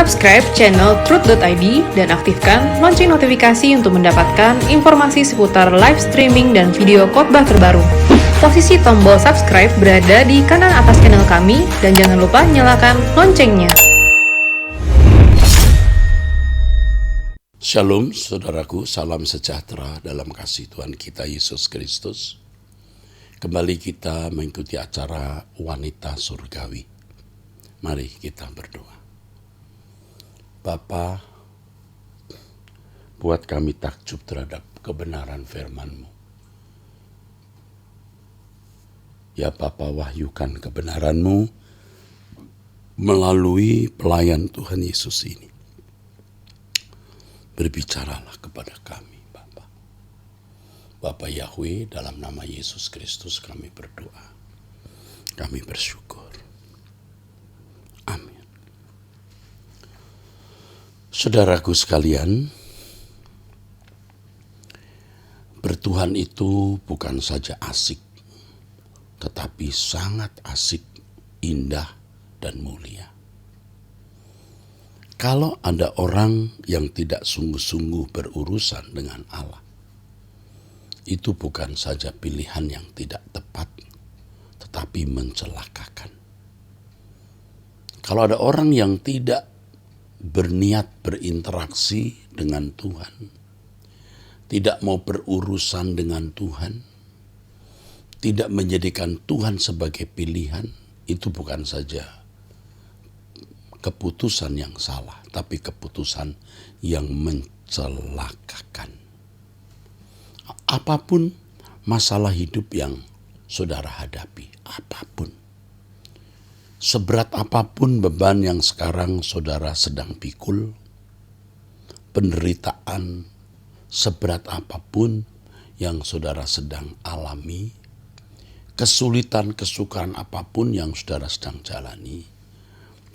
Subscribe channel Truth.id dan aktifkan lonceng notifikasi untuk mendapatkan informasi seputar live streaming dan video khotbah terbaru. Posisi tombol subscribe berada di kanan atas channel kami dan jangan lupa nyalakan loncengnya. Shalom saudaraku, salam sejahtera dalam kasih Tuhan kita Yesus Kristus. Kembali kita mengikuti acara Wanita Surgawi. Mari kita berdoa. Bapa, buat kami takjub terhadap kebenaran firman-Mu. Ya Bapa, wahyukan kebenaran-Mu melalui pelayan Tuhan Yesus ini. Berbicaralah kepada kami, Bapa. Bapa Yahweh, dalam nama Yesus Kristus kami berdoa. Kami bersyukur. Amin. Saudaraku sekalian, bertuhan itu bukan saja asik, tetapi sangat asik, indah, dan mulia. Kalau ada orang yang tidak sungguh-sungguh berurusan dengan Allah, itu bukan saja pilihan yang tidak tepat, tetapi mencelakakan. Kalau ada orang yang tidak berniat berinteraksi dengan Tuhan, tidak mau berurusan dengan Tuhan, tidak menjadikan Tuhan sebagai pilihan, itu bukan saja keputusan yang salah, tapi keputusan yang mencelakakan. Apapun masalah hidup yang saudara hadapi, apapun, seberat apapun beban yang sekarang saudara sedang pikul, penderitaan seberat apapun yang saudara sedang alami, kesulitan kesukaran apapun yang saudara sedang jalani,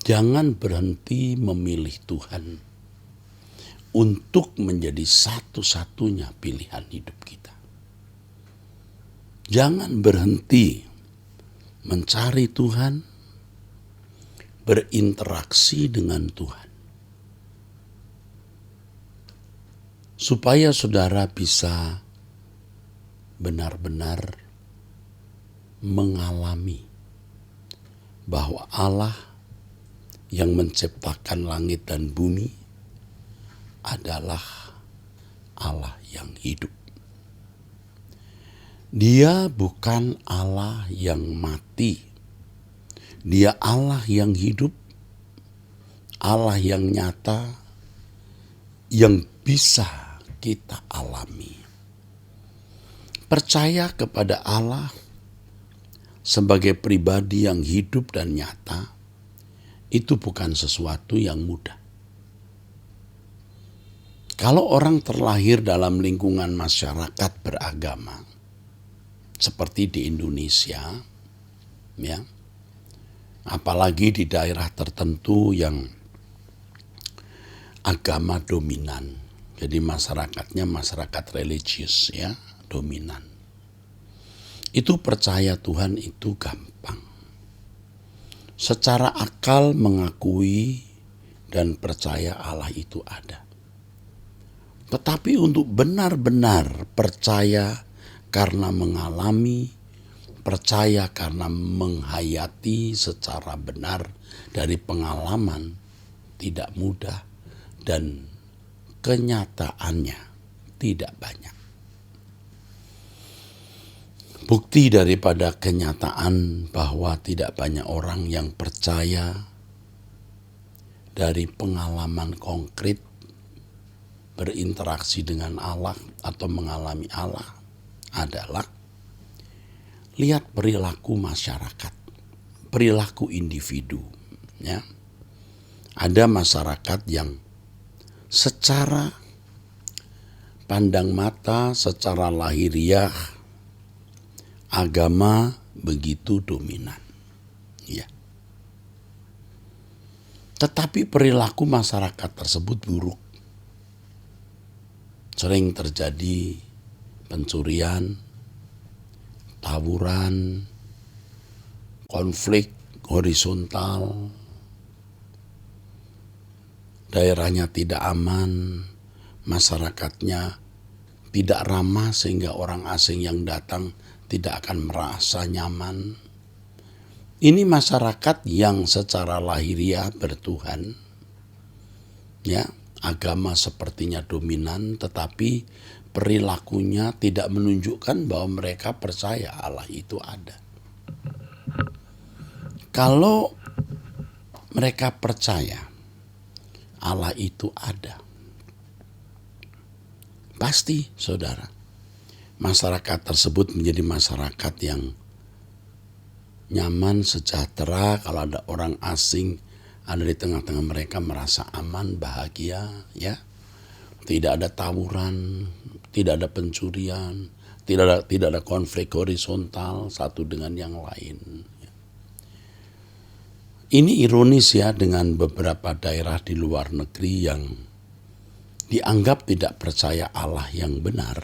jangan berhenti memilih Tuhan untuk menjadi satu-satunya pilihan hidup kita. Jangan berhenti mencari Tuhan, berinteraksi dengan Tuhan, supaya saudara bisa benar-benar mengalami bahwa Allah yang menciptakan langit dan bumi adalah Allah yang hidup. Dia bukan Allah yang mati. Dia Allah yang hidup, Allah yang nyata, yang bisa kita alami. Percaya kepada Allah sebagai pribadi yang hidup dan nyata, itu bukan sesuatu yang mudah. Kalau orang terlahir dalam lingkungan masyarakat beragama, seperti di Indonesia, ya, apalagi di daerah tertentu yang agama dominan, jadi masyarakatnya masyarakat religius, ya, dominan. Itu percaya Tuhan itu gampang. Secara akal mengakui dan percaya Allah itu ada. Tetapi untuk benar-benar percaya karena mengalami, percaya karena menghayati secara benar dari pengalaman, tidak mudah dan kenyataannya tidak banyak. Bukti daripada kenyataan bahwa tidak banyak orang yang percaya dari pengalaman konkret berinteraksi dengan Allah atau mengalami Allah adalah lihat perilaku masyarakat, perilaku individu. Ya. Ada masyarakat yang secara pandang mata, secara lahiriah, agama begitu dominan. Ya. Tetapi perilaku masyarakat tersebut buruk. Sering terjadi pencurian, tawuran, konflik horizontal, daerahnya tidak aman, masyarakatnya tidak ramah sehingga orang asing yang datang tidak akan merasa nyaman. Ini masyarakat yang secara lahiriah bertuhan, ya, agama sepertinya dominan, tetapi perilakunya tidak menunjukkan bahwa mereka percaya Allah itu ada. Kalau mereka percaya Allah itu ada, pasti saudara, masyarakat tersebut menjadi masyarakat yang nyaman, sejahtera. Kalau ada orang asing ada di tengah-tengah mereka, merasa aman, bahagia, ya. Tidak ada tawuran, tidak ada pencurian, tidak ada konflik horizontal satu dengan yang lain. Ini ironis ya, dengan beberapa daerah di luar negeri yang dianggap tidak percaya Allah yang benar,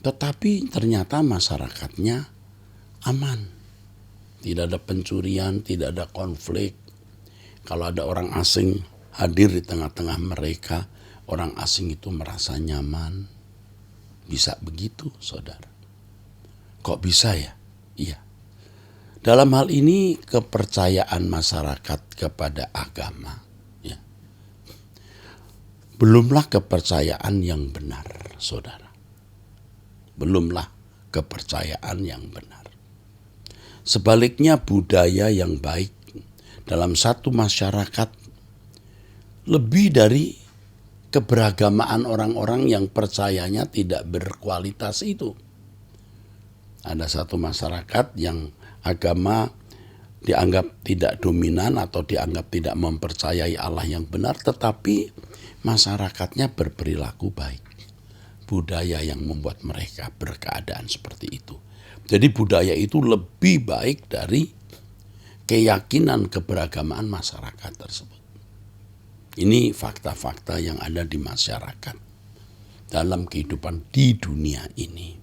tetapi ternyata masyarakatnya aman. Tidak ada pencurian, tidak ada konflik. Kalau ada orang asing hadir di tengah-tengah mereka, orang asing itu merasa nyaman. Bisa begitu, saudara? Kok bisa ya? Iya. Dalam hal ini kepercayaan masyarakat kepada agama, ya, belumlah kepercayaan yang benar, saudara. Belumlah kepercayaan yang benar. Sebaliknya budaya yang baik dalam satu masyarakat lebih dari keberagamaan orang-orang yang percayanya tidak berkualitas itu. Ada satu masyarakat yang agama dianggap tidak dominan atau dianggap tidak mempercayai Allah yang benar, tetapi masyarakatnya berperilaku baik. Budaya yang membuat mereka berkeadaan seperti itu. Jadi budaya itu lebih baik dari keyakinan keberagamaan masyarakat tersebut. Ini fakta-fakta yang ada di masyarakat dalam kehidupan di dunia ini.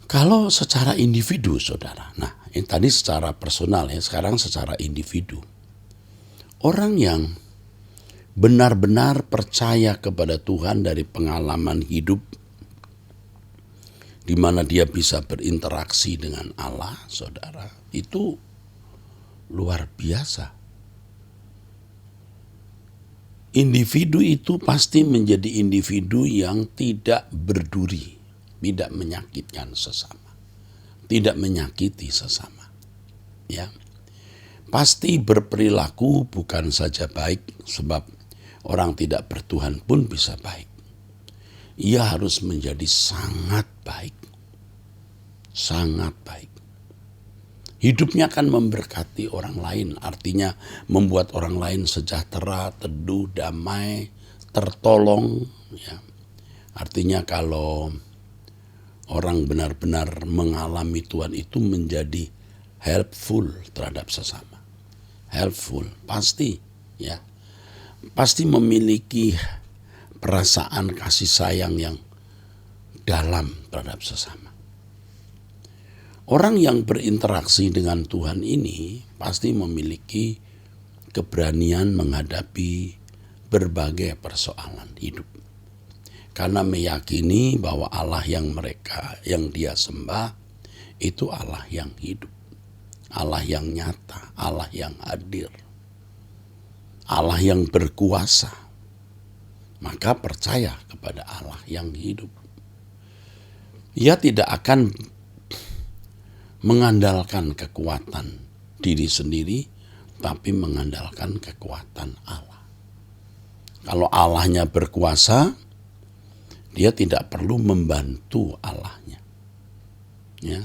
Kalau secara individu, saudara, nah ini tadi secara personal ya, sekarang secara individu. Orang yang benar-benar percaya kepada Tuhan dari pengalaman hidup, di mana dia bisa berinteraksi dengan Allah, saudara, itu luar biasa. Individu itu pasti menjadi individu yang tidak berduri, tidak menyakitkan sesama, tidak menyakiti sesama, ya. Pasti berperilaku bukan saja baik, sebab orang tidak bertuhan pun bisa baik. Ia harus menjadi sangat baik, sangat baik. Hidupnya akan memberkati orang lain, artinya membuat orang lain sejahtera, teduh, damai, tertolong, ya. Artinya kalau orang benar-benar mengalami Tuhan itu menjadi helpful terhadap sesama. Helpful, pasti, ya. Pasti memiliki perasaan kasih sayang yang dalam terhadap sesama. Orang yang berinteraksi dengan Tuhan ini pasti memiliki keberanian menghadapi berbagai persoalan hidup. Karena meyakini bahwa Allah yang dia sembah itu Allah yang hidup, Allah yang nyata, Allah yang hadir, Allah yang berkuasa. Maka percaya kepada Allah yang hidup. Ia tidak akan mengandalkan kekuatan diri sendiri, tapi mengandalkan kekuatan Allah. Kalau Allahnya berkuasa, dia tidak perlu membantu Allahnya. Ya.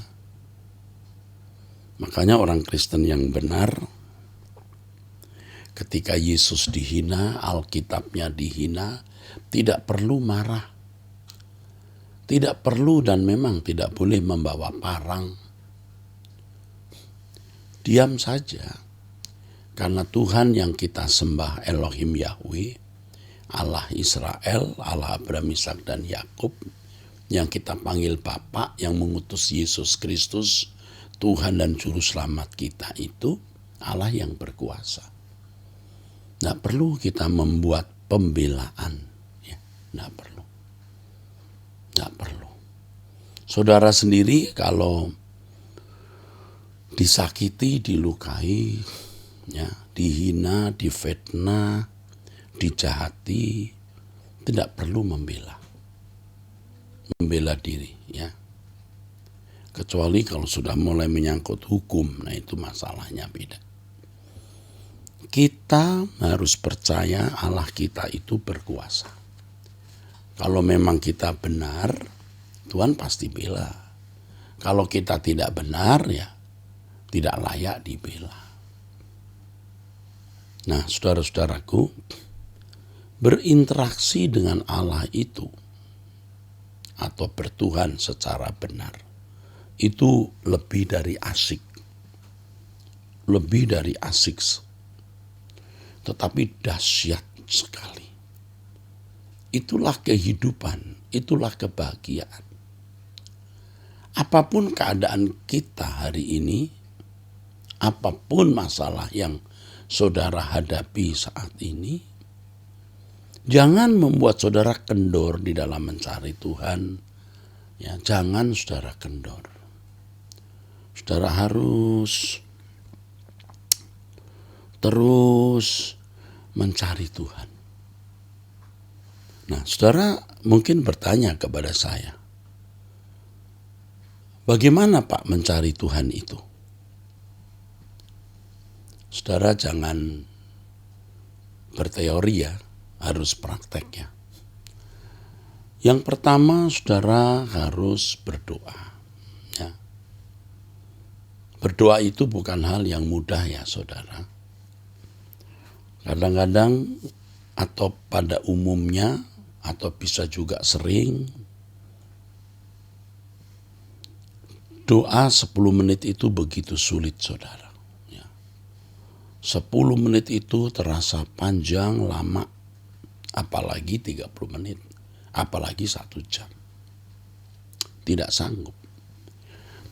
Makanya orang Kristen yang benar, ketika Yesus dihina, Alkitabnya dihina, tidak perlu marah. Tidak perlu dan memang tidak boleh membawa parang. Diam saja, karena Tuhan yang kita sembah Elohim Yahweh, Allah Israel, Allah Abraham, Ishak dan Yakub, yang kita panggil Bapa, yang mengutus Yesus Kristus, Tuhan dan Juru Selamat kita itu Allah yang berkuasa. Tidak perlu kita membuat pembelaan. Ya, tidak perlu. Tidak perlu. Saudara sendiri kalau disakiti, dilukai, ya, dihina, difitnah, dijahati, tidak perlu membela diri, ya. Kecuali kalau sudah mulai menyangkut hukum, nah itu masalahnya beda. Kita harus percaya Allah kita itu berkuasa. Kalau memang kita benar, Tuhan pasti bela. Kalau kita tidak benar, ya tidak layak dibela. Nah, saudara-saudaraku, berinteraksi dengan Allah itu atau bertuhan secara benar itu lebih dari asik. Lebih dari asik. Tetapi dahsyat sekali. Itulah kehidupan, itulah kebahagiaan. Apapun keadaan kita hari ini, apapun masalah yang saudara hadapi saat ini, jangan membuat saudara kendor di dalam mencari Tuhan. Ya, jangan saudara kendor. Saudara harus terus mencari Tuhan. Nah, saudara mungkin bertanya kepada saya, bagaimana Pak mencari Tuhan itu? Saudara jangan berteori ya, harus praktek ya. Yang pertama, saudara harus berdoa. Ya. Berdoa itu bukan hal yang mudah ya saudara. Kadang-kadang atau pada umumnya atau bisa juga sering, doa 10 menit itu begitu sulit saudara. 10 menit itu terasa panjang, lama, apalagi 30 menit, apalagi 1 jam. Tidak sanggup.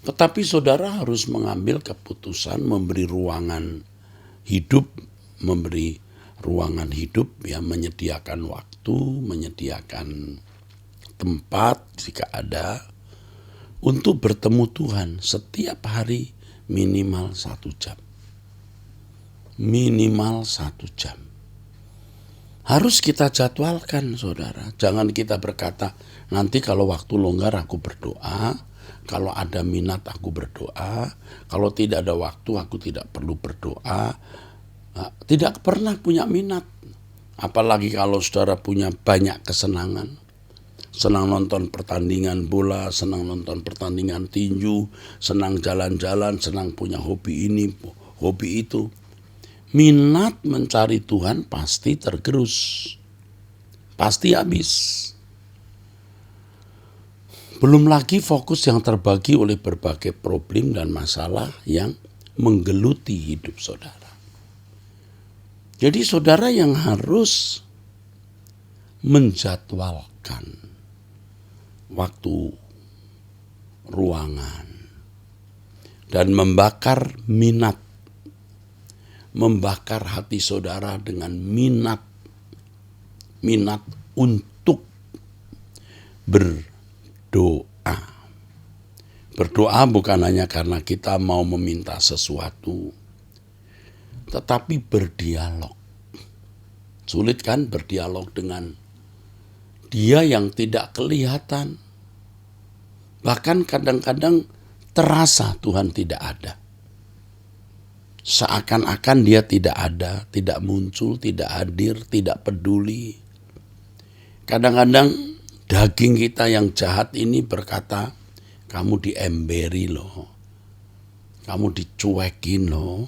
Tetapi saudara harus mengambil keputusan, memberi ruangan hidup, ya, menyediakan waktu, menyediakan tempat jika ada, untuk bertemu Tuhan setiap hari minimal 1 jam. Minimal 1 jam. Harus kita jadwalkan saudara. Jangan kita berkata, nanti kalau waktu longgar aku berdoa, kalau ada minat aku berdoa, kalau tidak ada waktu aku tidak perlu berdoa. Tidak pernah punya minat. Apalagi kalau saudara punya banyak kesenangan. Senang nonton pertandingan bola, senang nonton pertandingan tinju, senang jalan-jalan, senang punya hobi ini, hobi itu. Minat mencari Tuhan pasti tergerus, pasti habis. Belum lagi fokus yang terbagi oleh berbagai problem dan masalah yang menggeluti hidup saudara. Jadi saudara yang harus menjadwalkan waktu, ruangan, dan membakar minat. Membakar hati saudara dengan minat untuk berdoa. Berdoa bukan hanya karena kita mau meminta sesuatu, tetapi berdialog. Sulit kan berdialog dengan Dia yang tidak kelihatan. Bahkan kadang-kadang terasa Tuhan tidak ada. Seakan-akan Dia tidak ada, tidak muncul, tidak hadir, tidak peduli. Kadang-kadang daging kita yang jahat ini berkata, kamu diemberi loh, kamu dicuekin loh.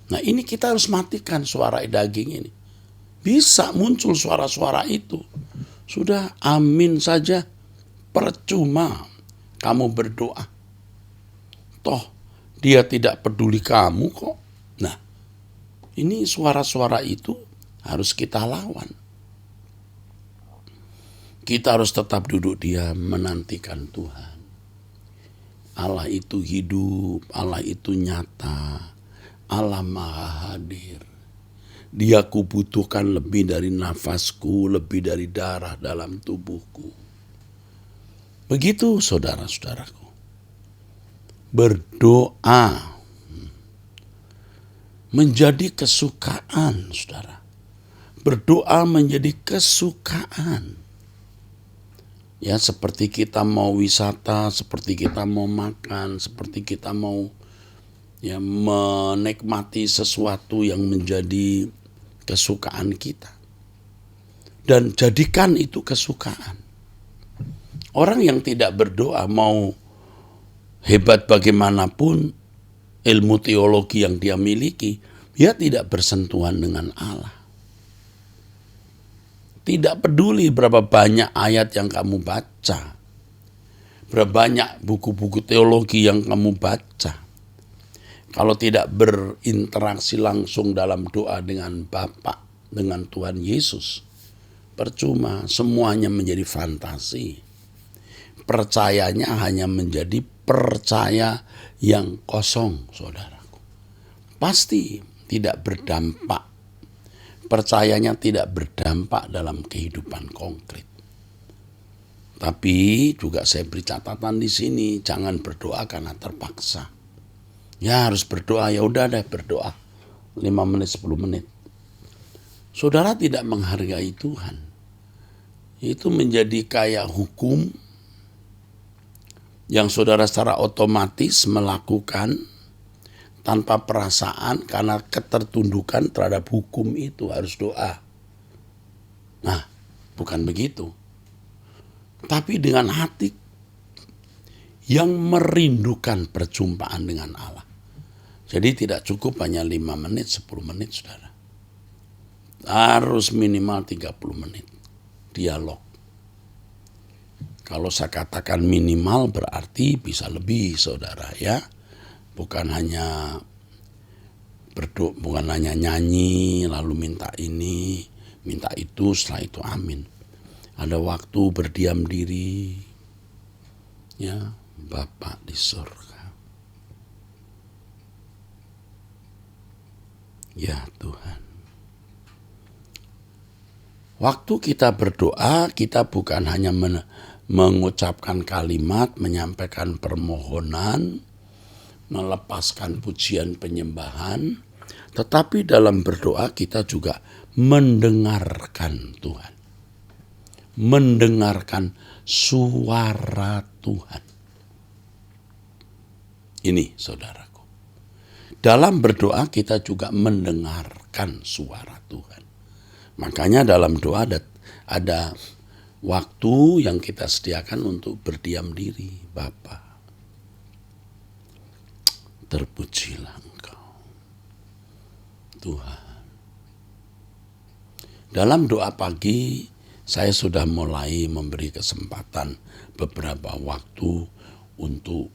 Nah ini kita harus matikan suara daging ini. Bisa muncul suara-suara itu. Sudah amin saja, percuma kamu berdoa. Toh Dia tidak peduli kamu kok. Nah, ini suara-suara itu harus kita lawan. Kita harus tetap duduk diam menantikan Tuhan. Allah itu hidup, Allah itu nyata, Allah maha hadir. Dia kubutuhkan lebih dari nafasku, lebih dari darah dalam tubuhku. Begitu saudara-saudaraku. Berdoa menjadi kesukaan, saudara. Berdoa menjadi kesukaan. Ya, seperti kita mau wisata, seperti kita mau makan, seperti kita mau menikmati sesuatu yang menjadi kesukaan kita. Dan jadikan itu kesukaan. Orang yang tidak berdoa, mau hebat bagaimanapun ilmu teologi yang dia miliki, dia tidak bersentuhan dengan Allah. Tidak peduli berapa banyak ayat yang kamu baca, berapa banyak buku-buku teologi yang kamu baca. Kalau tidak berinteraksi langsung dalam doa dengan Bapa, dengan Tuhan Yesus, percuma, semuanya menjadi fantasi. Percayanya hanya menjadi percaya yang kosong, saudaraku. Pasti tidak berdampak. Percayanya tidak berdampak dalam kehidupan konkret. Tapi juga saya beri catatan di sini, jangan berdoa karena terpaksa. Ya harus berdoa, ya udah deh berdoa 5 menit 10 menit. Saudara tidak menghargai Tuhan. Itu menjadi kayak hukum yang saudara secara otomatis melakukan tanpa perasaan karena ketertundukan terhadap hukum itu harus doa. Nah, bukan begitu. Tapi dengan hati yang merindukan perjumpaan dengan Allah. Jadi tidak cukup hanya 5 menit, 10 menit, saudara. Harus minimal 30 menit dialog. Kalau saya katakan minimal berarti bisa lebih, saudara, ya. Bukan hanya berdoa, bukan hanya nyanyi lalu minta ini, minta itu, setelah itu amin. Ada waktu berdiam diri, ya, Bapa di surga. Ya Tuhan. Waktu kita berdoa, kita bukan hanya mengucapkan kalimat, menyampaikan permohonan, melepaskan pujian penyembahan, tetapi dalam berdoa kita juga mendengarkan Tuhan. Mendengarkan suara Tuhan. Ini saudaraku. Dalam berdoa kita juga mendengarkan suara Tuhan. Makanya dalam doa ada waktu yang kita sediakan untuk berdiam diri. Bapa, terpujilah Engkau, Tuhan. Dalam doa pagi, saya sudah mulai memberi kesempatan beberapa waktu untuk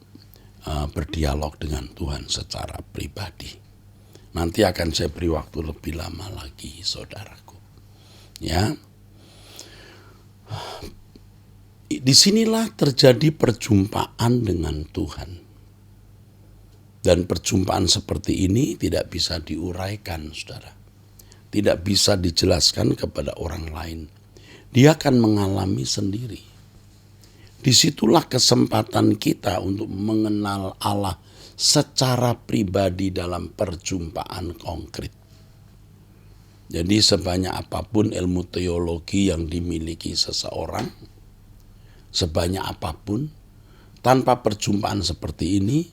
berdialog dengan Tuhan secara pribadi. Nanti akan saya beri waktu lebih lama lagi, saudaraku. Ya, disinilah terjadi perjumpaan dengan Tuhan. Dan perjumpaan seperti ini tidak bisa diuraikan, saudara. Tidak bisa dijelaskan kepada orang lain. Dia akan mengalami sendiri. Disitulah kesempatan kita untuk mengenal Allah secara pribadi dalam perjumpaan konkret. Jadi sebanyak apapun ilmu teologi yang dimiliki seseorang, sebanyak apapun, tanpa perjumpaan seperti ini,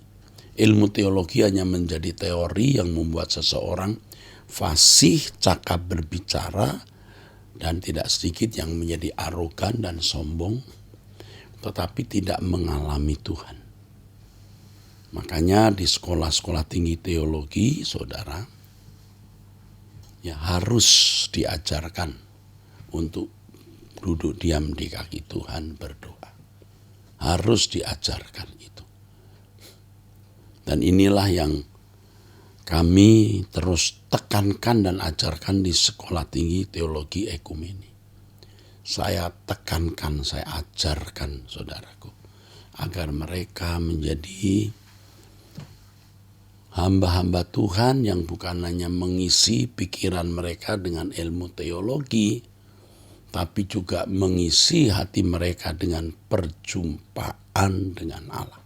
ilmu teologi hanya menjadi teori yang membuat seseorang fasih cakap berbicara, dan tidak sedikit yang menjadi arogan dan sombong, tetapi tidak mengalami Tuhan. Makanya di sekolah-sekolah tinggi teologi, saudara, ya harus diajarkan untuk duduk diam di kaki Tuhan berdoa. Harus diajarkan itu. Dan inilah yang kami terus tekankan dan ajarkan di sekolah tinggi teologi ekumeni. Saya tekankan, saya ajarkan saudaraku, agar mereka menjadi hamba-hamba Tuhan yang bukan hanya mengisi pikiran mereka dengan ilmu teologi, tapi juga mengisi hati mereka dengan perjumpaan dengan Allah.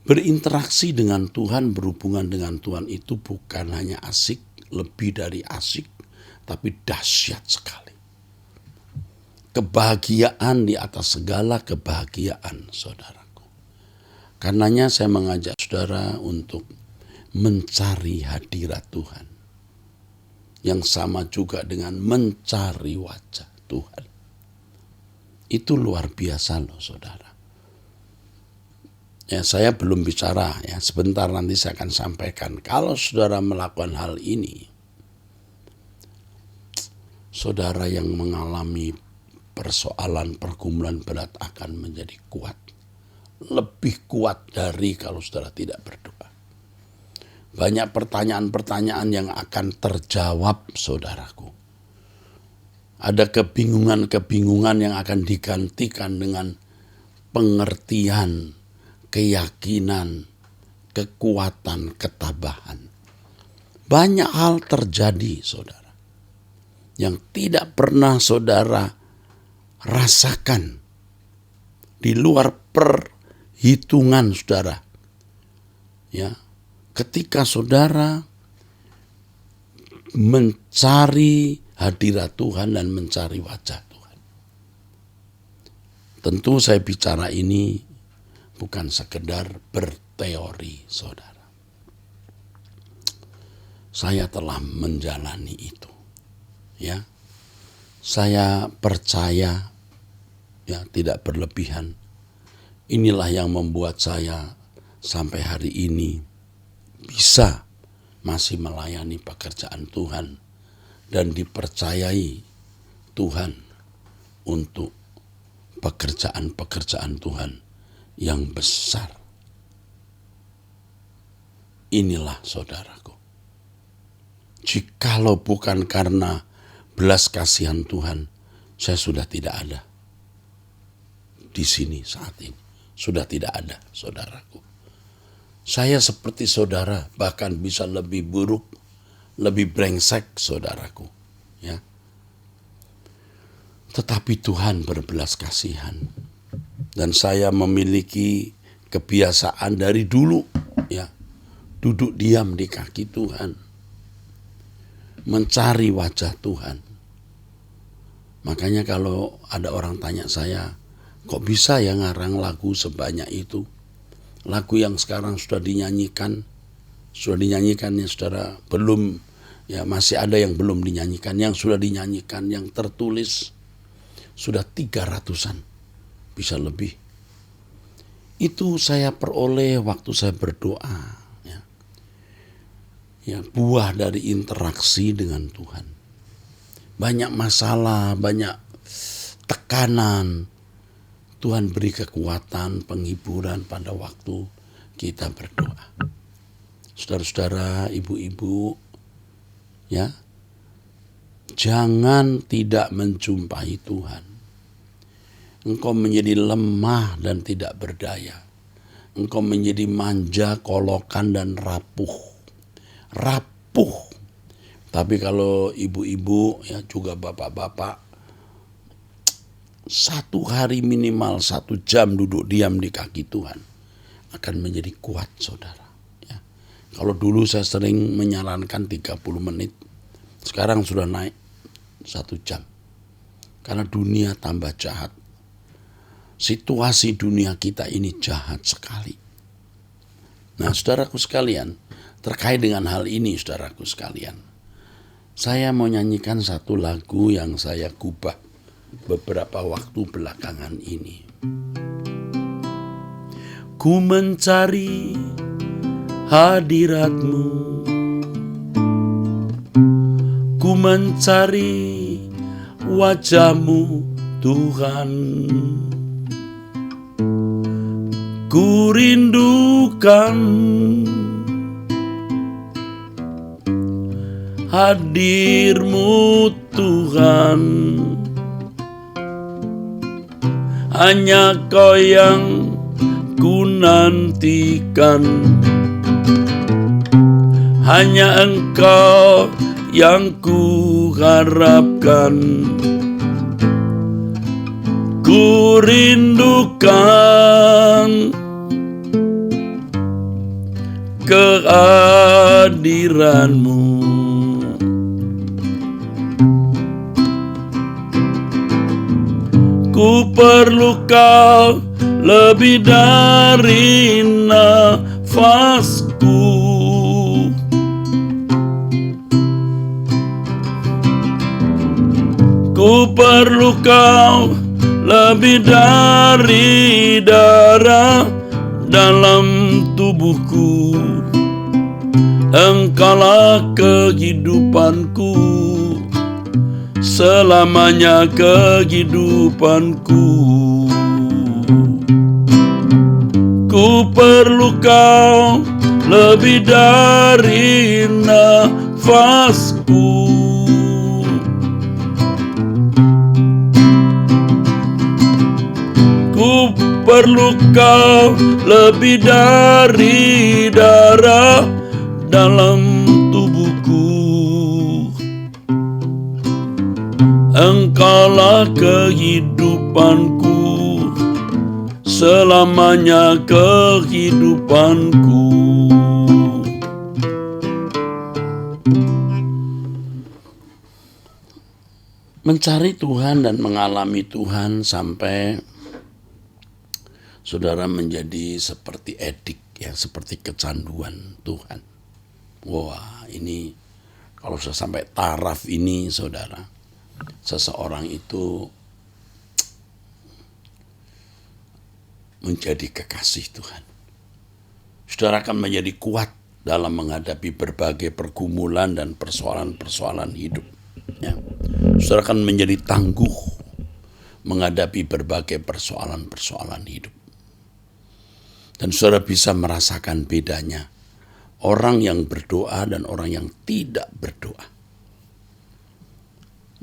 Berinteraksi dengan Tuhan, berhubungan dengan Tuhan itu bukan hanya asik, lebih dari asik, tapi dahsyat sekali. Kebahagiaan di atas segala kebahagiaan, saudaraku. Karenanya saya mengajak saudara untuk mencari hadirat Tuhan. Yang sama juga dengan mencari wajah Tuhan. Itu luar biasa loh, saudara. Ya, saya belum bicara, ya sebentar nanti saya akan sampaikan. Kalau saudara melakukan hal ini, saudara yang mengalami persoalan pergumulan berat akan menjadi kuat. Lebih kuat dari kalau saudara tidak berdoa. Banyak pertanyaan-pertanyaan yang akan terjawab, saudaraku. Ada kebingungan-kebingungan yang akan digantikan dengan pengertian, keyakinan, kekuatan, ketabahan. Banyak hal terjadi, saudara, yang tidak pernah saudara rasakan di luar perhitungan saudara. Ya, ketika saudara mencari hadirat Tuhan dan mencari wajah Tuhan. Tentu saya bicara ini bukan sekedar berteori, saudara. Saya telah menjalani itu. Ya. Saya percaya, ya, tidak berlebihan. Inilah yang membuat saya sampai hari ini bisa masih melayani pekerjaan Tuhan dan dipercayai Tuhan untuk pekerjaan-pekerjaan Tuhan yang besar. Inilah saudaraku. Jikalau bukan karena belas kasihan Tuhan, saya sudah tidak ada di sini saat ini. Sudah tidak ada, saudaraku. Saya seperti saudara, bahkan bisa lebih buruk, lebih brengsek, saudaraku. Ya. Tetapi Tuhan berbelas kasihan. Dan saya memiliki kebiasaan dari dulu, ya, duduk diam di kaki Tuhan, mencari wajah Tuhan. Makanya kalau ada orang tanya saya, kok bisa ya ngarang lagu sebanyak itu? Lagu yang sekarang sudah dinyanyikan ya saudara, belum, ya masih ada yang belum dinyanyikan, yang sudah dinyanyikan, yang tertulis sudah 300-an. Bisa lebih. Itu saya peroleh waktu saya berdoa. Ya, buah dari interaksi dengan Tuhan. Banyak masalah, banyak tekanan. Tuhan beri kekuatan, penghiburan pada waktu kita berdoa. Saudara-saudara, ibu-ibu, ya, jangan tidak menjumpai Tuhan. Engkau menjadi lemah dan tidak berdaya. Engkau menjadi manja, kolokan, dan rapuh. Rapuh. Tapi kalau ibu-ibu, ya juga bapak-bapak, 1 hari minimal 1 jam duduk diam di kaki Tuhan akan menjadi kuat, saudara. Ya. Kalau dulu saya sering menyarankan 30 menit, sekarang sudah naik 1 jam. Karena dunia tambah jahat. Situasi dunia kita ini jahat sekali. Nah, saudaraku sekalian, terkait dengan hal ini, saudaraku sekalian, saya mau nyanyikan satu lagu yang saya gubah beberapa waktu belakangan ini. Ku mencari hadirat-Mu, ku mencari wajah-Mu, Tuhan. Ku rindukan hadir-Mu, Tuhan. Hanya Kau yang ku nantikan. Hanya Engkau yang ku harapkan. Ku rindukan kehadiran-Mu. Ku perlu Kau lebih dari nafasku. Ku perlu Kau lebih dari darah dalam tubuhku. Engkaulah kehidupanku, selamanya kehidupanku. Ku perlu Kau lebih dari nafasku. Ku perlu Kau lebih dari darah dalam tubuhku. Engkaulah kehidupanku, selamanya kehidupanku. Mencari Tuhan dan mengalami Tuhan sampai saudara menjadi seperti edik, ya, seperti kecanduan Tuhan. Wah, ini kalau sudah sampai taraf ini, saudara, seseorang itu menjadi kekasih Tuhan. Saudara akan menjadi kuat dalam menghadapi berbagai pergumulan dan persoalan-persoalan hidup. Ya. Saudara akan menjadi tangguh menghadapi berbagai persoalan-persoalan hidup. Dan saudara bisa merasakan bedanya orang yang berdoa dan orang yang tidak berdoa.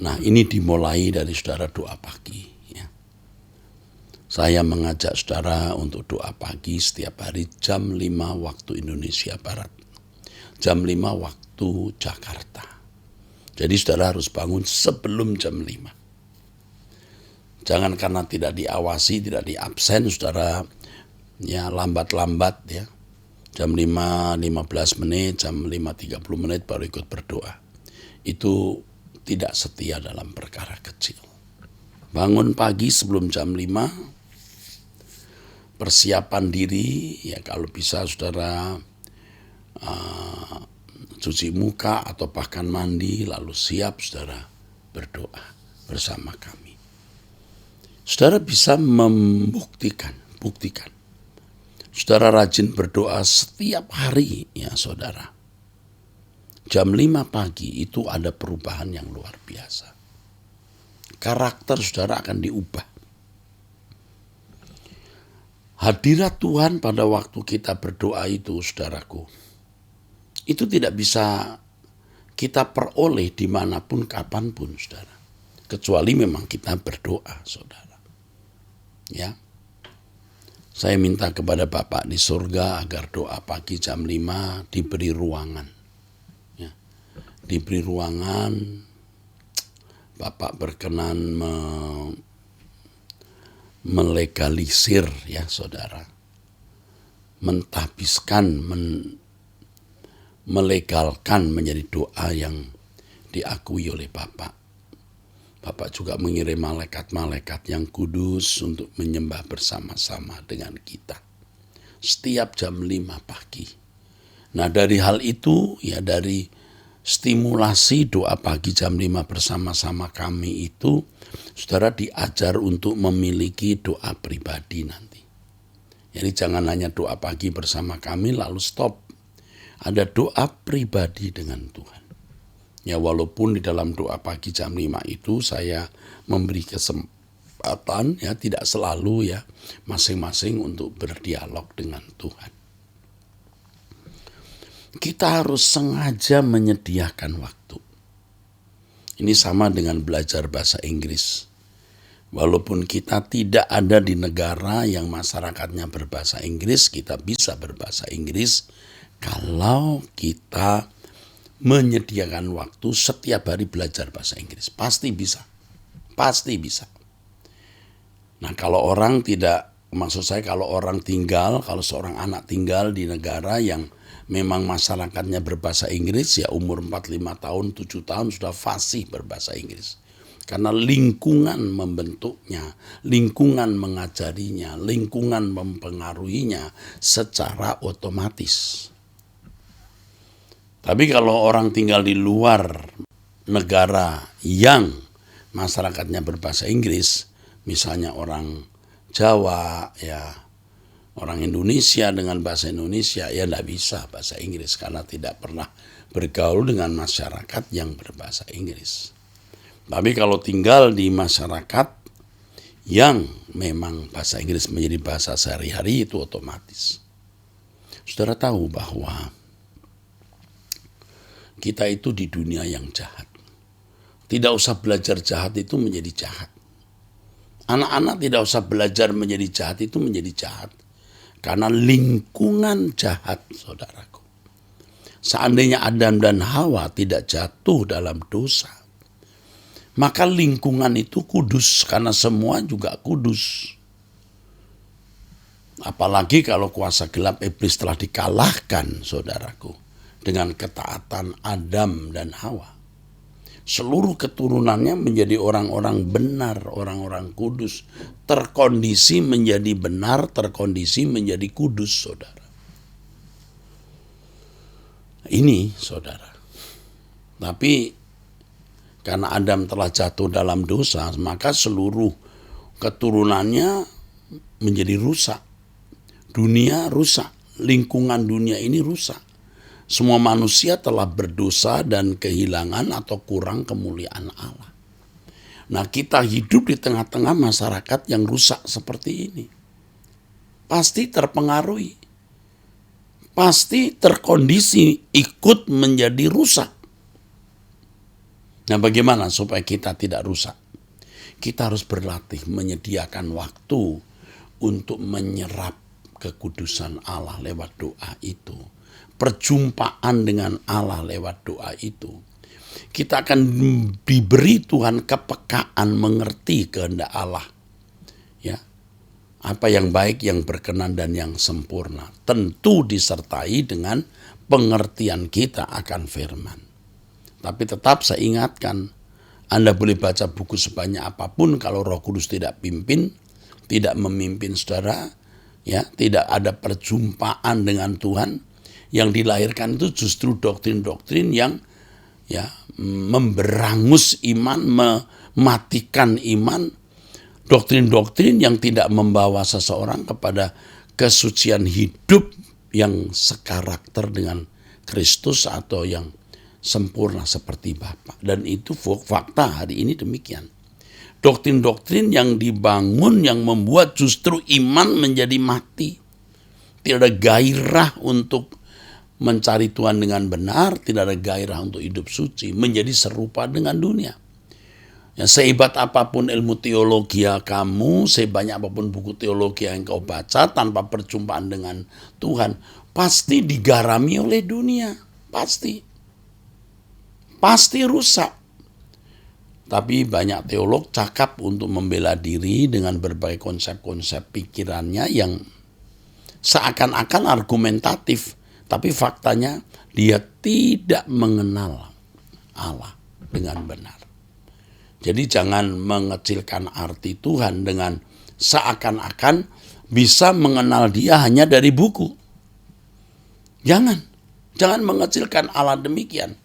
Nah, ini dimulai dari saudara doa pagi. Ya. Saya mengajak saudara untuk doa pagi setiap hari jam 5 waktu Indonesia Barat. Jam 5 waktu Jakarta. Jadi saudara harus bangun sebelum jam 5. Jangan karena tidak diawasi, tidak diabsen, saudara ya lambat-lambat ya. Jam 5:15 menit, jam 5:30 menit baru ikut berdoa. Itu tidak setia dalam perkara kecil. Bangun pagi sebelum jam 5, persiapan diri, ya kalau bisa saudara cuci muka atau bahkan mandi, lalu siap saudara berdoa bersama kami. Saudara bisa buktikan. Saudara rajin berdoa setiap hari, ya saudara. Jam 5 pagi itu ada perubahan yang luar biasa. Karakter saudara akan diubah. Hadirat Tuhan pada waktu kita berdoa itu, saudaraku, itu tidak bisa kita peroleh dimanapun, kapanpun, saudara. Kecuali memang kita berdoa, saudara. Ya. Saya minta kepada Bapak di surga agar doa pagi jam 5 diberi ruangan. Ya. Diberi ruangan, Bapak berkenan melegalisir, ya saudara. Mentahbiskan, melegalkan menjadi doa yang diakui oleh Bapak. Bapak juga mengirim malaikat-malaikat yang kudus untuk menyembah bersama-sama dengan kita. Setiap jam 5 pagi. Nah dari hal itu, ya dari stimulasi doa pagi jam 5 bersama-sama kami itu, saudara diajar untuk memiliki doa pribadi nanti. Jadi jangan hanya doa pagi bersama kami lalu stop. Ada doa pribadi dengan Tuhan. Ya walaupun di dalam doa pagi jam 5 itu saya memberi kesempatan, ya tidak selalu ya masing-masing untuk berdialog dengan Tuhan. Kita harus sengaja menyediakan waktu. Ini sama dengan belajar bahasa Inggris. Walaupun kita tidak ada di negara yang masyarakatnya berbahasa Inggris, kita bisa berbahasa Inggris kalau kita menyediakan waktu setiap hari belajar bahasa Inggris. Pasti bisa. Pasti bisa. Nah, kalau orang tidak, maksud saya kalau seorang anak tinggal di negara yang memang masyarakatnya berbahasa Inggris, ya umur 45 tahun, 7 tahun sudah fasih berbahasa Inggris. Karena lingkungan membentuknya, lingkungan mengajarinya, lingkungan mempengaruhinya secara otomatis. Tapi kalau orang tinggal di luar negara yang masyarakatnya berbahasa Inggris, misalnya orang Jawa, ya orang Indonesia dengan bahasa Indonesia, ya tidak bisa bahasa Inggris karena tidak pernah bergaul dengan masyarakat yang berbahasa Inggris. Tapi kalau tinggal di masyarakat yang memang bahasa Inggris menjadi bahasa sehari-hari, itu otomatis. Saudara tahu bahwa kita itu di dunia yang jahat. Tidak usah belajar jahat itu menjadi jahat. Anak-anak tidak usah belajar menjadi jahat itu menjadi jahat. Karena lingkungan jahat, saudaraku. Seandainya Adam dan Hawa tidak jatuh dalam dosa, maka lingkungan itu kudus karena semua juga kudus. Apalagi kalau kuasa gelap iblis telah dikalahkan, saudaraku, dengan ketaatan Adam dan Hawa. Seluruh keturunannya menjadi orang-orang benar, orang-orang kudus. Terkondisi menjadi benar, terkondisi menjadi kudus, saudara. Ini, saudara. Tapi karena Adam telah jatuh dalam dosa, maka seluruh keturunannya menjadi rusak. Dunia rusak, lingkungan dunia ini rusak. Semua manusia telah berdosa dan kehilangan atau kurang kemuliaan Allah. Nah, kita hidup di tengah-tengah masyarakat yang rusak seperti ini. Pasti terpengaruhi. Pasti terkondisi ikut menjadi rusak. Nah, bagaimana supaya kita tidak rusak? Kita harus berlatih menyediakan waktu untuk menyerap kekudusan Allah lewat doa itu. Perjumpaan dengan Allah lewat doa itu. Kita akan diberi Tuhan kepekaan mengerti kehendak Allah. Ya. Apa yang baik, yang berkenan dan yang sempurna. Tentu disertai dengan pengertian kita akan firman. Tapi tetap saya ingatkan, Anda boleh baca buku sebanyak apapun, kalau Roh Kudus tidak pimpin, tidak memimpin saudara, ya, tidak ada perjumpaan dengan Tuhan, yang dilahirkan itu justru doktrin-doktrin yang ya memberangus iman, mematikan iman, doktrin-doktrin yang tidak membawa seseorang kepada kesucian hidup yang sekarakter dengan Kristus atau yang sempurna seperti Bapa. Dan itu fakta hari ini demikian. Doktrin-doktrin yang dibangun yang membuat justru iman menjadi mati. Tidak ada gairah untuk mencari Tuhan dengan benar, tidak ada gairah untuk hidup suci, menjadi serupa dengan dunia. Ya, sehebat apapun ilmu teologi kamu, sebanyak apapun buku teologi yang kau baca, tanpa perjumpaan dengan Tuhan, pasti digarami oleh dunia. Pasti rusak. Tapi banyak teolog cakap untuk membela diri dengan berbagai konsep-konsep pikirannya yang seakan-akan argumentatif. Tapi faktanya dia tidak mengenal Allah dengan benar. Jadi jangan mengecilkan arti Tuhan dengan seakan-akan bisa mengenal dia hanya dari buku. Jangan mengecilkan Allah demikian.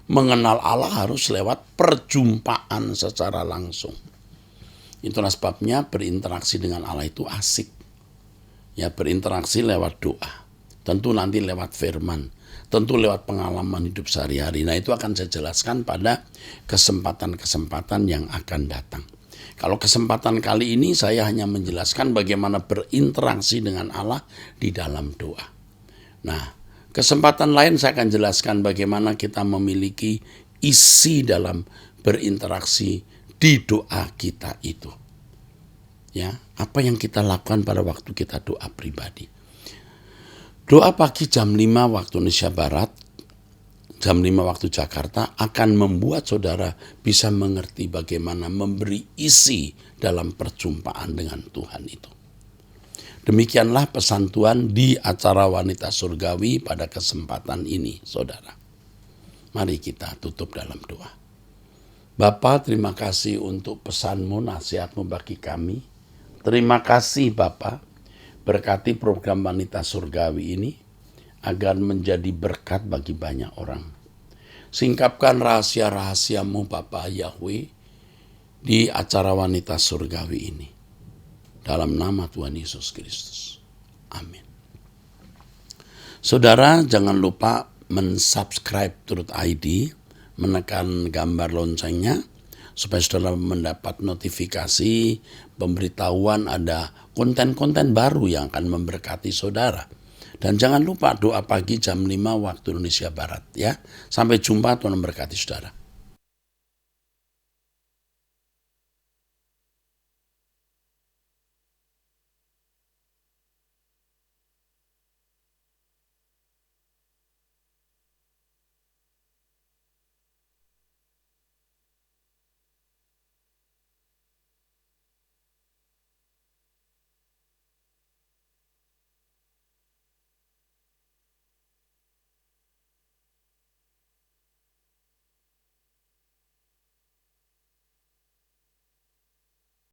Mengenal Allah harus lewat perjumpaan secara langsung. Itulah sebabnya berinteraksi dengan Allah itu asik. Ya, berinteraksi lewat doa. Tentu nanti lewat firman. Tentu lewat pengalaman hidup sehari-hari. Nah, itu akan saya jelaskan pada kesempatan-kesempatan yang akan datang. Kalau kesempatan kali ini saya hanya menjelaskan bagaimana berinteraksi dengan Allah di dalam doa. Nah, kesempatan lain saya akan jelaskan bagaimana kita memiliki isi dalam berinteraksi di doa kita itu. Ya, apa yang kita lakukan pada waktu kita doa pribadi. Doa pagi jam 5 waktu Indonesia Barat, jam 5 waktu Jakarta akan membuat saudara bisa mengerti bagaimana memberi isi dalam perjumpaan dengan Tuhan itu. Demikianlah pesan Tuhan di acara Wanita Surgawi pada kesempatan ini, saudara. Mari kita tutup dalam doa. Bapa, terima kasih untuk pesanmu, nasihatmu bagi kami. Terima kasih Bapa, berkati program Wanita Surgawi ini agar menjadi berkat bagi banyak orang. Singkapkan rahasia-rahasiamu Bapa Yahweh di acara Wanita Surgawi ini. Dalam nama Tuhan Yesus Kristus. Amin. Saudara, jangan lupa mensubscribe Truth ID, menekan gambar loncengnya, supaya saudara mendapat notifikasi, pemberitahuan ada konten-konten baru yang akan memberkati saudara. Dan jangan lupa doa pagi jam 5 waktu Indonesia Barat ya. Sampai jumpa, Tuhan memberkati saudara.